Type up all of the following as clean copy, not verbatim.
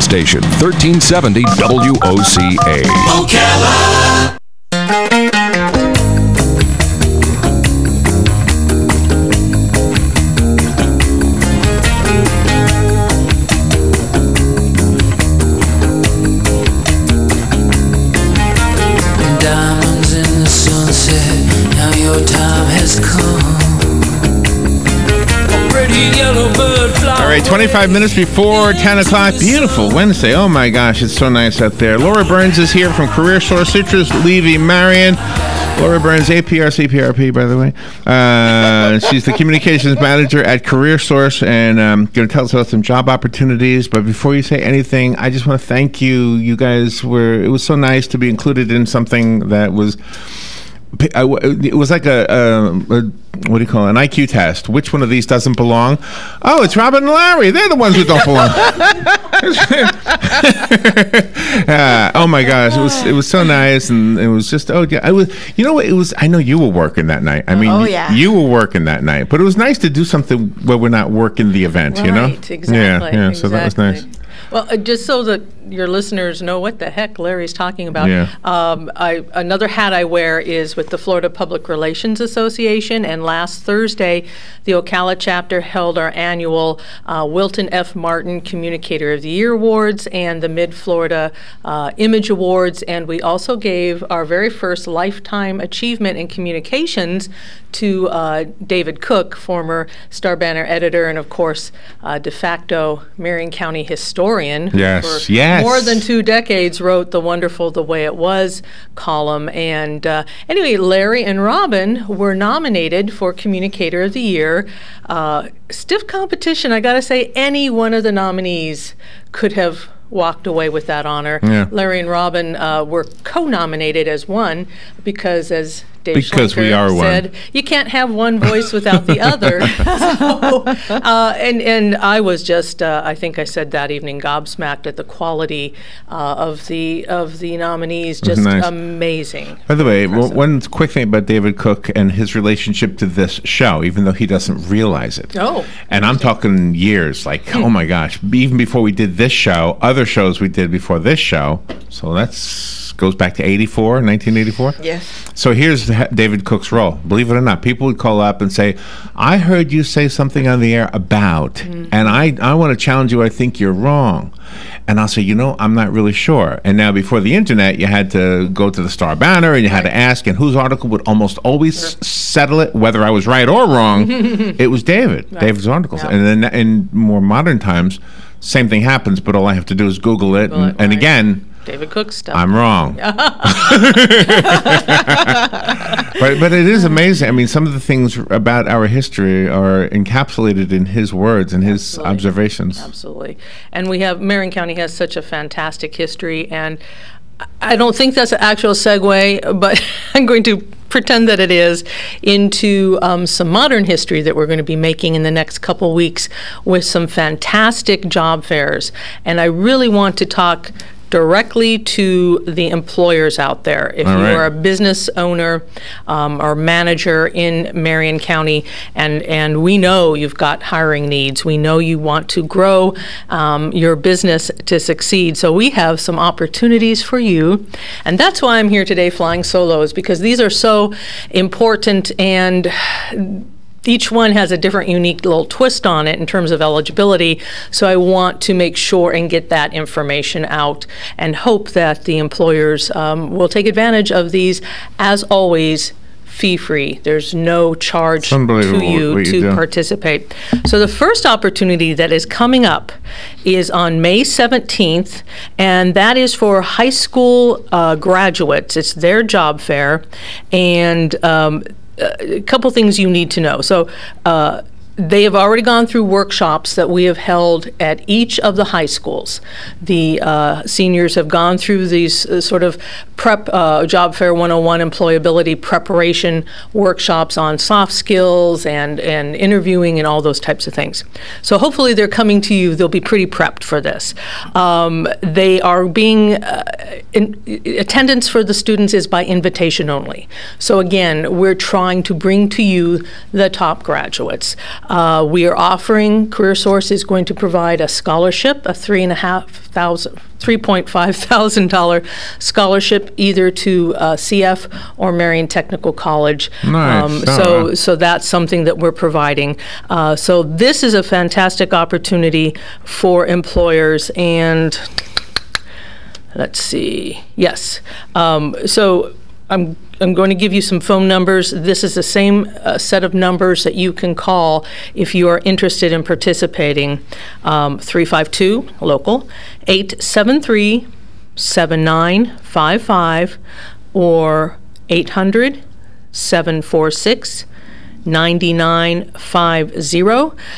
station, 1370 WOCA. Ocala. Diamonds in the sunset, now your time has come. All right, 25 minutes before 10 o'clock. Beautiful Wednesday. Oh, my gosh, it's so nice out there. Laura Byrnes is here from CareerSource, Citrus-Levy-Marion. Laura Byrnes, APR, CPRP, by the way. She's the communications manager at CareerSource and going to tell us about some job opportunities. But before you say anything, I just want to thank you. You guys it was so nice to be included in something that was... It was like a what do you call it? An IQ test. Which one of these doesn't belong? Oh, it's Robin and Larry. They're the ones who don't belong. Oh my gosh, it was so nice, and it was just I was. You know what? It was. I know you were working that night. I mean, you were working that night, but it was nice to do something where we're not working the event. Right, you know? Exactly. Yeah. So that was nice. Well, just so that your listeners know what the heck Larry's talking about, another hat I wear is with the Florida Public Relations Association, and last Thursday, the Ocala chapter held our annual Wilton F. Martin Communicator of the Year Awards and the Mid-Florida Image Awards, and we also gave our very first Lifetime Achievement in Communications to David Cook, former Star Banner editor and, of course, de facto Marion County historian. Yes, More than 2 decades, wrote the wonderful The Way It Was column. And anyway, Larry and Robin were nominated for Communicator of the Year. Stiff competition. I got to say, any one of the nominees could have walked away with that honor. Yeah. Larry and Robin were co-nominated as one because, as Dave Schlenker said, you can't have one voice without the other. And I was just, I think I said that evening, gobsmacked at the quality of the nominees. Just nice. Amazing. By the way, one quick thing about David Cook and his relationship to this show, even though he doesn't realize it. Oh. And I'm talking years, like, oh my gosh, even before we did this show, other shows we did before this show. So goes back to 1984. Yes. So here's David Cook's role. Believe it or not, people would call up and say, I heard you say something on the air about, and I want to challenge you. I think you're wrong. And I'll say, I'm not really sure. And now before the internet, you had to go to the Star Banner and you had to ask, and whose article would almost always settle it, whether I was right or wrong. It was David's articles. Yep. And then in more modern times, same thing happens, but all I have to do is Google it. And again, David Cook stuff. I'm wrong. But it is amazing. I mean, some of the things about our history are encapsulated in his words and his observations. Absolutely. And Marion County has such a fantastic history, and I don't think that's an actual segue, but I'm going to pretend that it is, into some modern history that we're going to be making in the next couple weeks with some fantastic job fairs. And I really want to talk directly to the employers out there. If you are a business owner or manager in Marion County, and we know you've got hiring needs, we know you want to grow your business to succeed, so we have some opportunities for you. And that's why I'm here today flying solos, because these are so important, and each one has a different unique little twist on it in terms of eligibility. So I want to make sure and get that information out and hope that the employers will take advantage of these. As always, fee-free. There's no charge to you to participate. So the first opportunity that is coming up is on May 17th, and that is for high school graduates. It's their job fair, and a couple things you need to know. So they have already gone through workshops that we have held at each of the high schools. The seniors have gone through these sort of prep Job Fair 101 employability preparation workshops on soft skills and interviewing and all those types of things. So hopefully they're coming to you. They'll be pretty prepped for this. They are being, attendance for the students is by invitation only. So again, we're trying to bring to you the top graduates. We are offering, CareerSource is going to provide a scholarship, a $3,500 scholarship either to CF or Marion Technical College. Nice. So that's something that we're providing. So this is a fantastic opportunity for employers, and let's see. Yes. So I'm going to give you some phone numbers. This is the same set of numbers that you can call if you are interested in participating. 352 local, 873-7955, or 800-746-9950.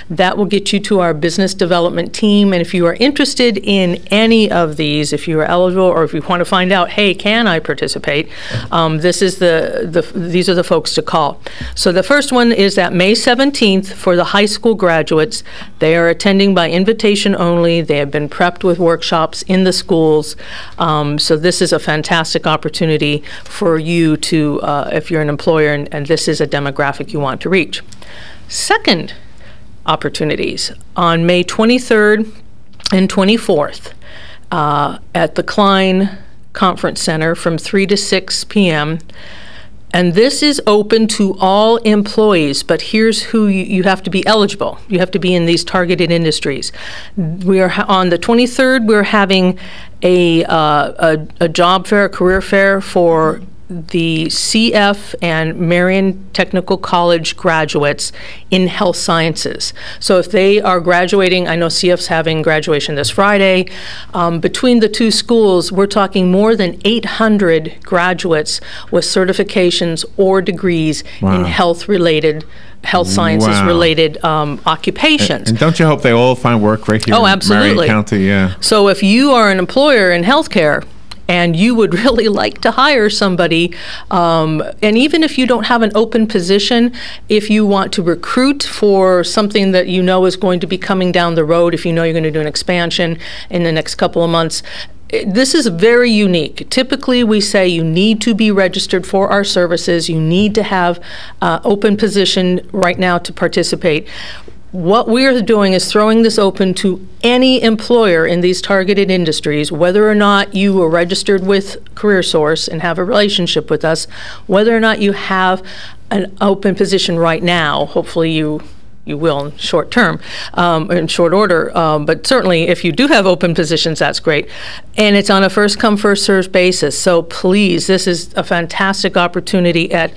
That will get you to our business development team. And if you are interested in any of these, if you are eligible, or if you want to find out, hey, can I participate? These are the folks to call. So the first one is that May 17th for the high school graduates. They are attending by invitation only. They have been prepped with workshops in the schools. So this is a fantastic opportunity for you to, if you're an employer and this is a demographic you want to reach. Second opportunities on May 23rd and 24th at the Klein Conference Center from 3 to 6 p.m. And this is open to all employees, but here's who you have to be eligible. You have to be in these targeted industries. We are on the 23rd. We're having a job fair, a career fair for the CF and Marion Technical College graduates in health sciences. So if they are graduating, I know CF's having graduation this Friday. Between the two schools, we're talking more than 800 graduates with certifications or degrees in health sciences related occupations. And don't you hope they all find work right here in Marion County? Yeah. So if you are an employer in healthcare, and you would really like to hire somebody, and even if you don't have an open position, if you want to recruit for something that you know is going to be coming down the road, if you know you're going to do an expansion in the next couple of months, this is very unique. Typically, we say you need to be registered for our services. You need to have open position right now to participate. What we're doing is throwing this open to any employer in these targeted industries, whether or not you are registered with CareerSource and have a relationship with us, whether or not you have an open position right now. Hopefully you will in short term, in short order, but certainly if you do have open positions, that's great. And it's on a first come, first served basis. So please, this is a fantastic opportunity at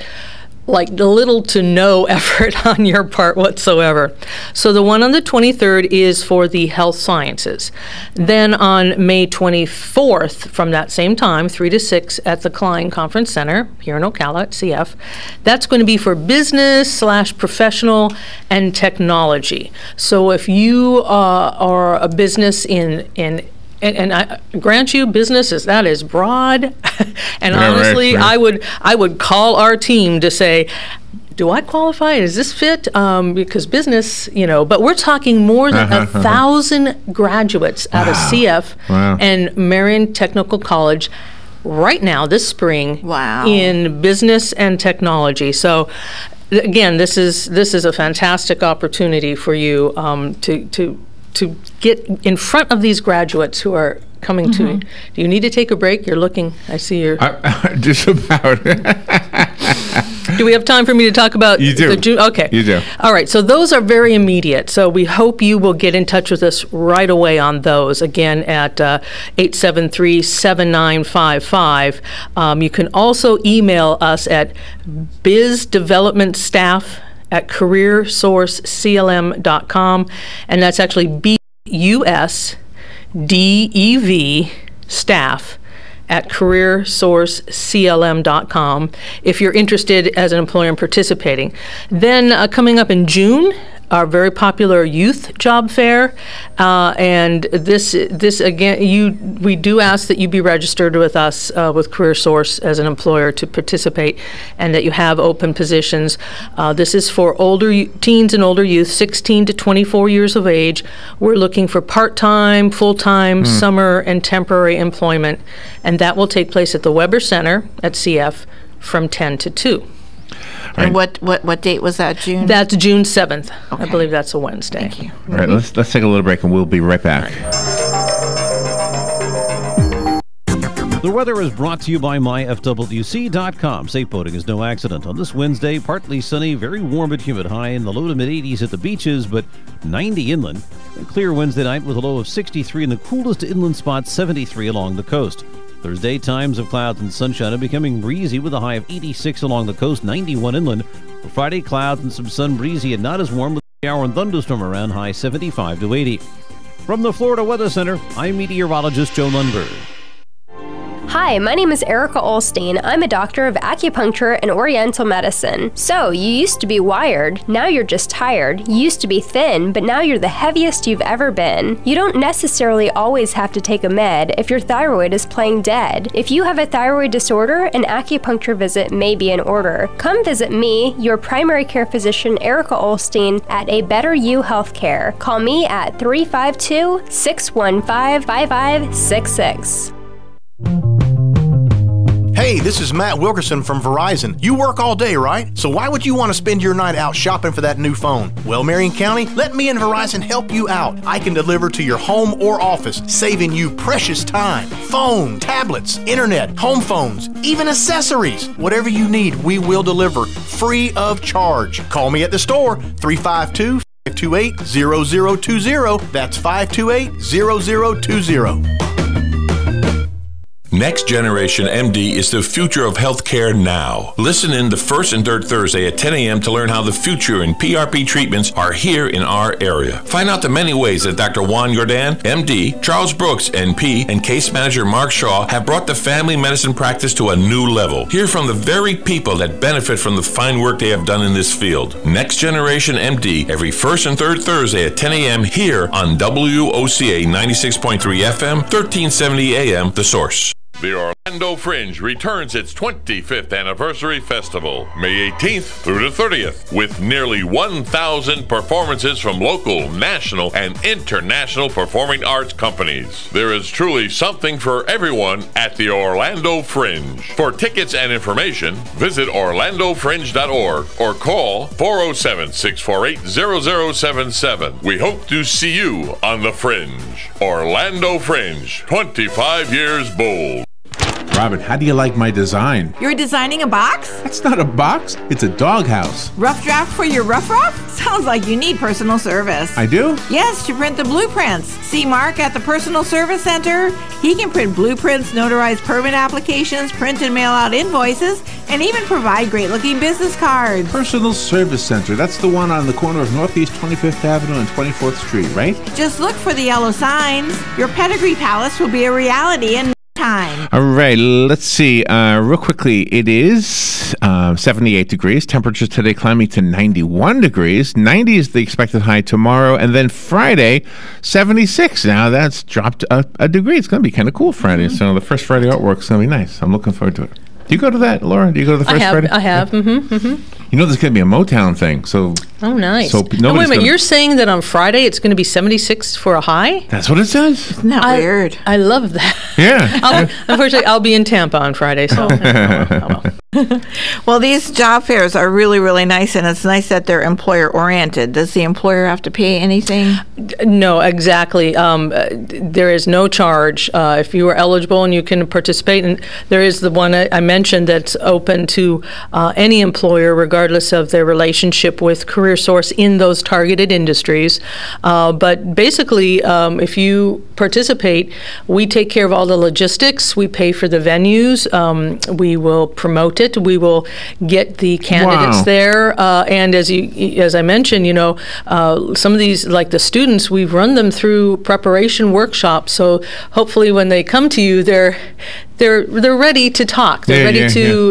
like little to no effort on your part whatsoever. So the one on the 23rd is for the health sciences. Then on May 24th, from that same time, 3 to 6 at the Klein Conference Center here in Ocala at CF, that's going to be for business/professional and technology. So if you are a business and I grant you, that is broad. And honestly, I would call our team to say, do I qualify? Does this fit? Because business, but we're talking more than 1,000 graduates out of CF and Marion Technical College right now this spring in business and technology. So again, this is a fantastic opportunity for you to get in front of these graduates who are coming to you. Do you need to take a break? You're looking, I see you're... Just about. Do we have time for me to talk about You do. the June? Okay. You do. All right, so those are very immediate. So we hope you will get in touch with us right away on those. Again, at 873-7955. You can also email us at bizdevelopmentstaff@careersourceclm.com, and that's actually BUSDEV staff at CareerSourceCLM.com if you're interested as an employer in participating. Then coming up in June, our very popular youth job fair, and this again, we do ask that you be registered with us with CareerSource as an employer to participate, and that you have open positions. This is for older teens and older youth, 16 to 24 years of age. We're looking for part-time, full-time, summer, and temporary employment, and that will take place at the Weber Center at CF from 10 to 2. And what date was that, June? That's June 7th. Okay. I believe that's a Wednesday. Thank you. All right, let's take a little break, and we'll be right back. The weather is brought to you by myfwc.com. Safe boating is no accident. On this Wednesday, partly sunny, very warm but humid. High in the low to mid-80s at the beaches, but 90 inland. A clear Wednesday night with a low of 63 and the coolest inland spot 73 along the coast. Thursday, times of clouds and sunshine and becoming breezy with a high of 86 along the coast, 91 inland. For Friday, clouds and some sun, breezy and not as warm with a shower and thunderstorm around, high 75 to 80. From the Florida Weather Center, I'm meteorologist Joe Lundberg. Hi, my name is Erica Olstein. I'm a doctor of acupuncture and oriental medicine. So, you used to be wired, now you're just tired. You used to be thin, but now you're the heaviest you've ever been. You don't necessarily always have to take a med if your thyroid is playing dead. If you have a thyroid disorder, an acupuncture visit may be in order. Come visit me, your primary care physician, Erica Olstein, at A Better You Healthcare. Call me at 352-615-5566. Hey, this is Matt Wilkerson from Verizon. You work all day, right? So why would you want to spend your night out shopping for that new phone? Well, Marion County, let me and Verizon help you out. I can deliver to your home or office, saving you precious time. Phone, tablets, internet, home phones, even accessories. Whatever you need, we will deliver free of charge. Call me at the store, 352-528-0020. That's 528-0020. Next Generation MD is the future of healthcare now. Listen in the first and third Thursday at 10 a.m. to learn how the future in PRP treatments are here in our area. Find out the many ways that Dr. Juan Jordan, MD, Charles Brooks, NP, and case manager Mark Shaw have brought the family medicine practice to a new level. Hear from the very people that benefit from the fine work they have done in this field. Next Generation MD every first and third Thursday at 10 a.m. here on WOCA 96.3 FM, 1370 AM, The Source. The Orlando Fringe returns its 25th anniversary festival, May 18th through the 30th, with nearly 1,000 performances from local, national, and international performing arts companies. There is truly something for everyone at the Orlando Fringe. For tickets and information, visit orlandofringe.org or call 407-648-0077. We hope to see you on the Fringe. Orlando Fringe, 25 years bold. Robin, how do you like my design? You're designing a box? That's not a box. It's a doghouse. Rough draft for your rough? Sounds like you need personal service. I do? Yes, to print the blueprints. See Mark at the Personal Service Center. He can print blueprints, notarize permit applications, print and mail out invoices, and even provide great-looking business cards. Personal Service Center. That's the one on the corner of Northeast 25th Avenue and 24th Street, right? Just look for the yellow signs. Your pedigree palace will be a reality in time. All right, let's see. Real quickly, it is 78 degrees. Temperature today climbing to 91 degrees. 90 is the expected high tomorrow. And then Friday, 76. Now that's dropped a degree. It's going to be kind of cool Friday. Mm-hmm. So the first Friday artwork is going to be nice. I'm looking forward to it. Do you go to that, Laura? Do you go to the first Friday? I have. Mm-hmm, mm-hmm. You know, there's going to be a Motown thing. So. Oh, nice. So wait a minute. You're saying that on Friday it's going to be 76 for a high? That's what it says. Isn't that weird? I love that. Yeah. Unfortunately, I'll be in Tampa on Friday. So. Well, these job fairs are really, really nice, and it's nice that they're employer-oriented. Does the employer have to pay anything? No, exactly. There is no charge if you are eligible and you can participate. And there is the one I mentioned that's open to any employer, regardless of their relationship with CareerSource in those targeted industries. But basically, if you participate, we take care of all the logistics. We pay for the venues. We will promote it. We will get the candidates there. And as I mentioned, you know, some of these, like the students, we've run them through preparation workshops. So hopefully, when they come to you, they're ready to talk. They're ready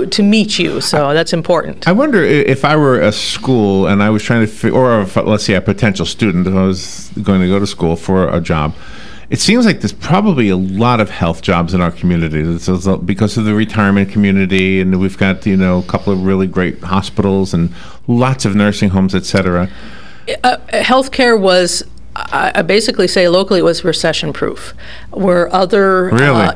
to meet you. So that's important. I wonder if I were a school and I was trying to, or if, let's say a potential student who was going to go to school for a job. It seems like there's probably a lot of health jobs in our community. It's because of the retirement community, and we've got, you know, a couple of really great hospitals and lots of nursing homes, et cetera. Healthcare was I basically say locally it was recession-proof. Where other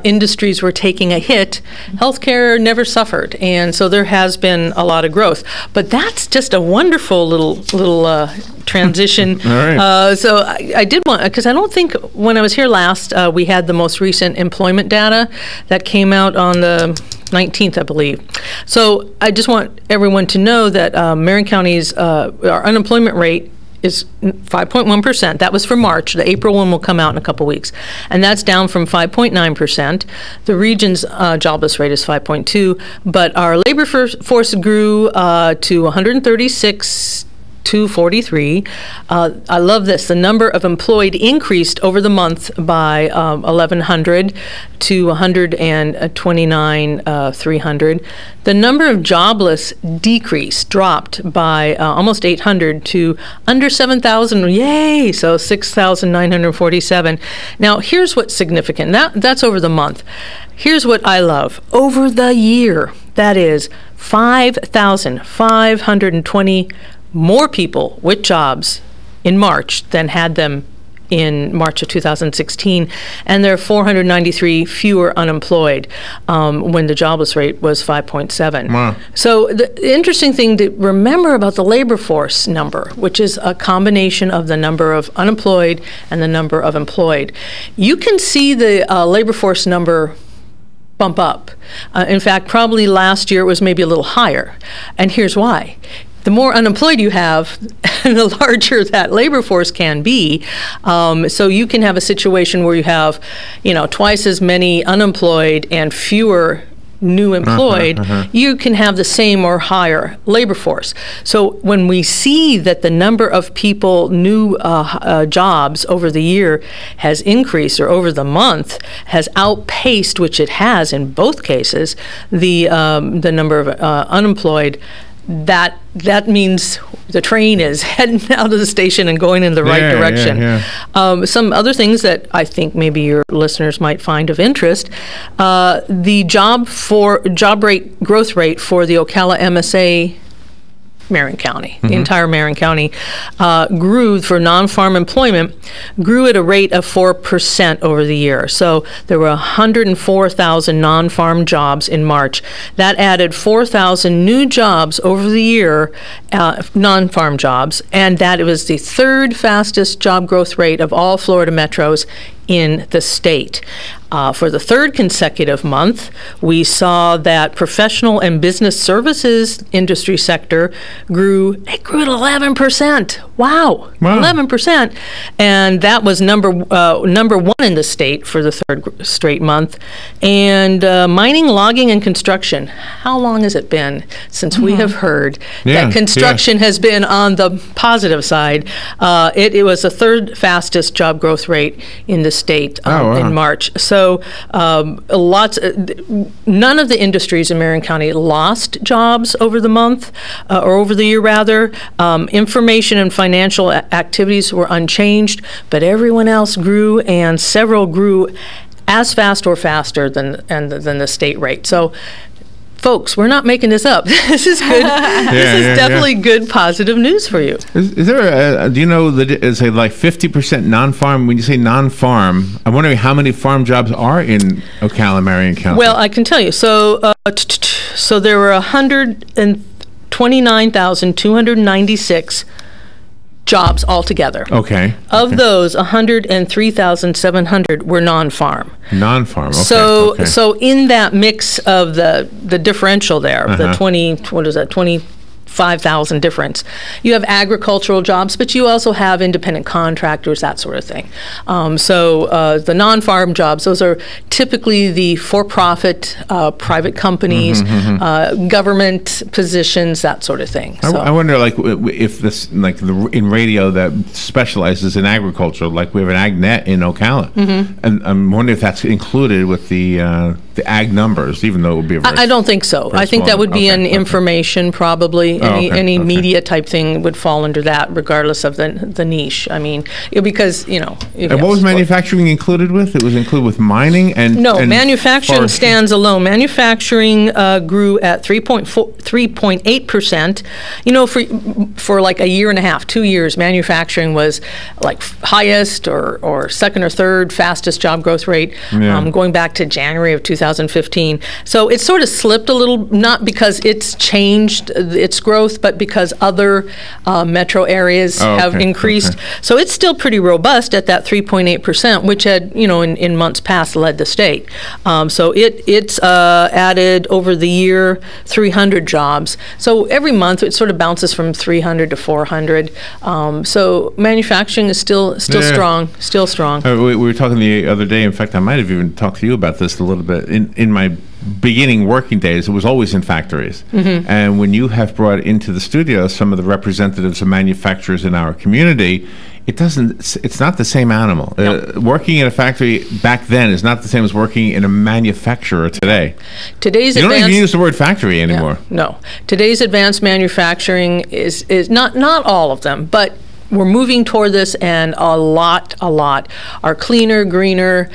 industries were taking a hit, healthcare never suffered, and so there has been a lot of growth. But that's just a wonderful little transition. All right. So I did want, because I don't think when I was here last, we had the most recent employment data that came out on the 19th, I believe. So I just want everyone to know that Marion County's our unemployment rate is 5.1%. That was for March. The April one will come out in a couple weeks. And that's down from 5.9%. The region's jobless rate is 5.2%, but our labor force grew to 136,243. I love this. The number of employed increased over the month by 1,100 to 129,300. The number of jobless dropped by almost 800 to under 7,000. Yay! So 6,947. Now, here's what's significant. That's over the month. Here's what I love. Over the year, that is 5,520 more people with jobs in March than had them in March of 2016, and there are 493 fewer unemployed when the jobless rate was 5.7. Wow. So the interesting thing to remember about the labor force number, which is a combination of the number of unemployed and the number of employed, you can see the labor force number bump up. In fact, probably last year it was maybe a little higher, and here's why. The more unemployed you have, the larger that labor force can be. So you can have a situation where you have, twice as many unemployed and fewer new employed. You can have the same or higher labor force. So when we see that the number of people, new jobs over the year has increased, or over the month has outpaced, which it has in both cases, the number of unemployed, that means the train is heading out of the station and going in the right direction. Some other things that I think maybe your listeners might find of interest: the job rate growth rate for the Ocala MSA Marion County, the entire Marion County, grew for non-farm employment, grew at a rate of 4% over the year. So there were 104,000 non-farm jobs in March. That added 4,000 new jobs over the year, non-farm jobs, and that it was the third fastest job growth rate of all Florida metros in the state. For the third consecutive month, we saw that professional and business services industry sector grew at 11%. Wow. 11%. And that was number one in the state for the third straight month. And mining, logging, and construction. How long has it been since we have heard that construction has been on the positive side? It was the third fastest job growth rate in the state in March. So none of the industries in Marion County lost jobs over the month, or over the year rather. Information and financial activities were unchanged, but everyone else grew, and several grew as fast or faster than the state rate. So, folks, we're not making this up. This is good. This is definitely good, positive news for you. Is there do you know that is it like 50% non-farm? When you say non-farm, I'm wondering how many farm jobs are in Ocala, Marion County. Well, I can tell you. So there were 129,296 jobs altogether. Okay. Of those, 103,700 were non-farm. Non-farm. Okay. So in that mix of the differential there, the 25,000 difference, you have agricultural jobs, but you also have independent contractors, that sort of thing. The non-farm jobs, those are typically the for-profit private companies, government positions, that sort of thing. I wonder, like, if this, like, in radio that specializes in agriculture, like we have an AgNet in Ocala, and I'm wondering if that's included with the the ag numbers, even though it would be a very I don't think so. I think that would be an information, probably. Any media type thing would fall under that, regardless of the niche. I mean, because, you know. And what was manufacturing included with? It was included with mining and... No, manufacturing stands alone. Manufacturing grew at 3.8%. You know, for like a year and a half, 2 years, manufacturing was like highest or second or third fastest job growth rate, going back to January of 2015. So it sort of slipped a little, not because it's changed its growth, but because other metro areas have increased. So it's still pretty robust at that 3.8%, which had, you know, in months past led the state. So it's added over the year 300 jobs. So every month it sort of bounces from 300 to 400. So manufacturing is still strong, still strong. We were talking the other day. In fact, I might have even talked to you about this a little bit. In my beginning working days, it was always in factories. And when you have brought into the studio some of the representatives of manufacturers in our community, it's not the same animal. Working in a factory back then is not the same as working in a manufacturer today. You don't even use the word factory anymore. No. Today's advanced manufacturing is not all of them, but we're moving toward this, and a lot are cleaner, greener,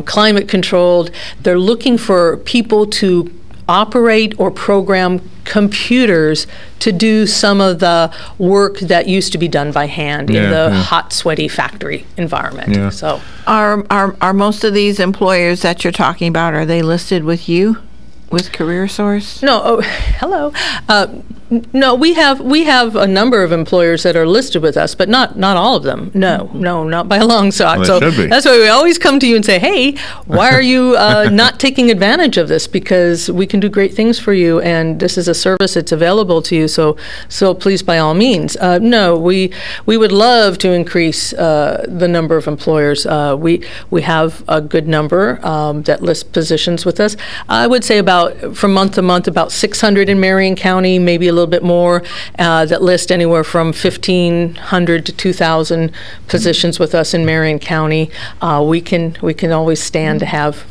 climate controlled. They're looking for people to operate or program computers to do some of the work that used to be done by hand in the hot, sweaty factory environment. So, are most of these employers that you're talking about, are they listed with you, with CareerSource? No. Hello. No, we have a number of employers that are listed with us, but not all of them. No, not by a long shot. Well, so that's why we always come to you and say, hey, why are you not taking advantage of this? Because we can do great things for you, and this is a service that's available to you. So please, by all means. No, we would love to increase the number of employers. We have a good number that list positions with us. I would say from month to month, about 600 in Marion County, maybe a little bit more, that list anywhere from 1,500 to 2,000 positions with us in Marion County. We can always stand to have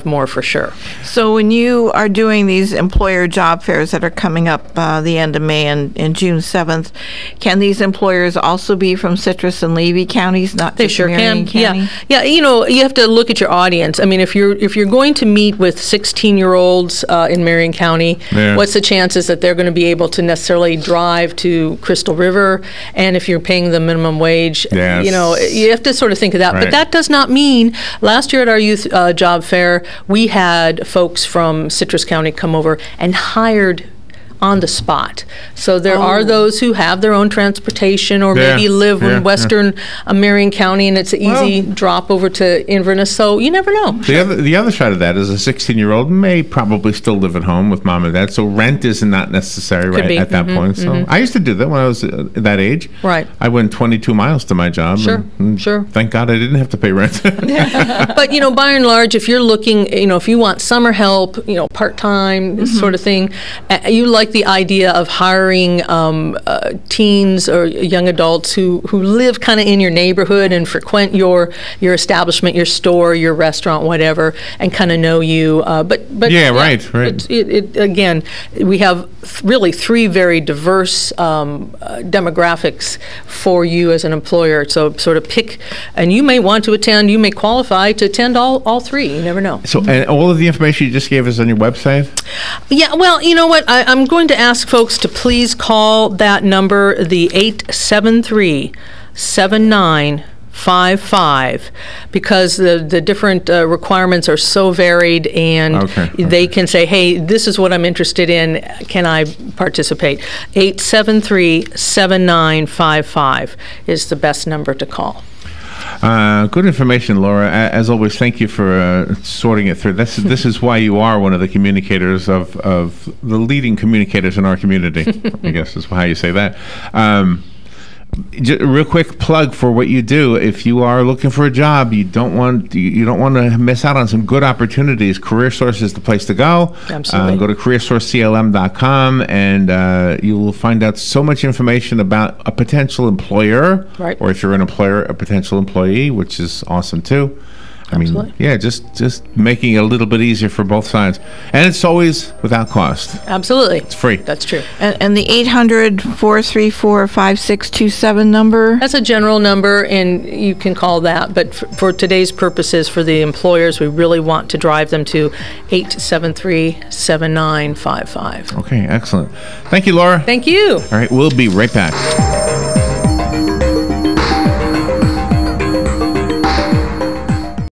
more for sure. So when you are doing these employer job fairs that are coming up the end of May and June 7th, can these employers also be from Citrus and Levy counties, not they just sure Marion can. County? Yeah. You know, you have to look at your audience. I mean, if you're going to meet with 16-year-olds in Marion County, what's the chances that they're going to be able to necessarily drive to Crystal River? And if you're paying the minimum wage, you know, you have to sort of think of that. But that does not mean, last year at our youth job fair, we had folks from Citrus County come over and hired on the spot. So there are those who have their own transportation or maybe live in western Marion County, and it's an easy drop over to Inverness. So you never know. The other side of that is a 16-year-old may probably still live at home with mom and dad, so rent is not necessary at that point. So I used to do that when I was that age. Right. I went 22 miles to my job. Sure. Thank God I didn't have to pay rent. But, you know, by and large, if you're looking, you know, if you want summer help, you know, part-time sort of thing, you like the idea of hiring teens or young adults who live kind of in your neighborhood and frequent your establishment, your store, your restaurant, whatever, and kind of know you. But right. Again, we have really three very diverse demographics for you as an employer. So sort of pick, and you may want to attend, you may qualify to attend all three. You never know. So, and all of the information you just gave us on your website? Yeah, well, you know what? I'm going to ask folks to please call that number, the 873-7955, because the different requirements are so varied, and they can say, hey, this is what I'm interested in. Can I participate? 873-7955 is the best number to call. Good information, Laura. As always, thank you for sorting it through. This is why you are one of the communicators of the leading communicators in our community. I guess is how you say that. Just a real quick plug for what you do. If you are looking for a job, you don't want to miss out on some good opportunities. CareerSource is the place to go. Absolutely. Go to CareerSourceCLM.com, and you will find out so much information about a potential employer, or if you're an employer, a potential employee, which is awesome too. I mean, yeah, just making it a little bit easier for both sides. And it's always without cost. Absolutely. It's free. That's true. And the 800-434-5627 number? That's a general number, and you can call that. But for today's purposes, for the employers, we really want to drive them to 873-7955. Okay, excellent. Thank you, Laura. Thank you. All right, we'll be right back.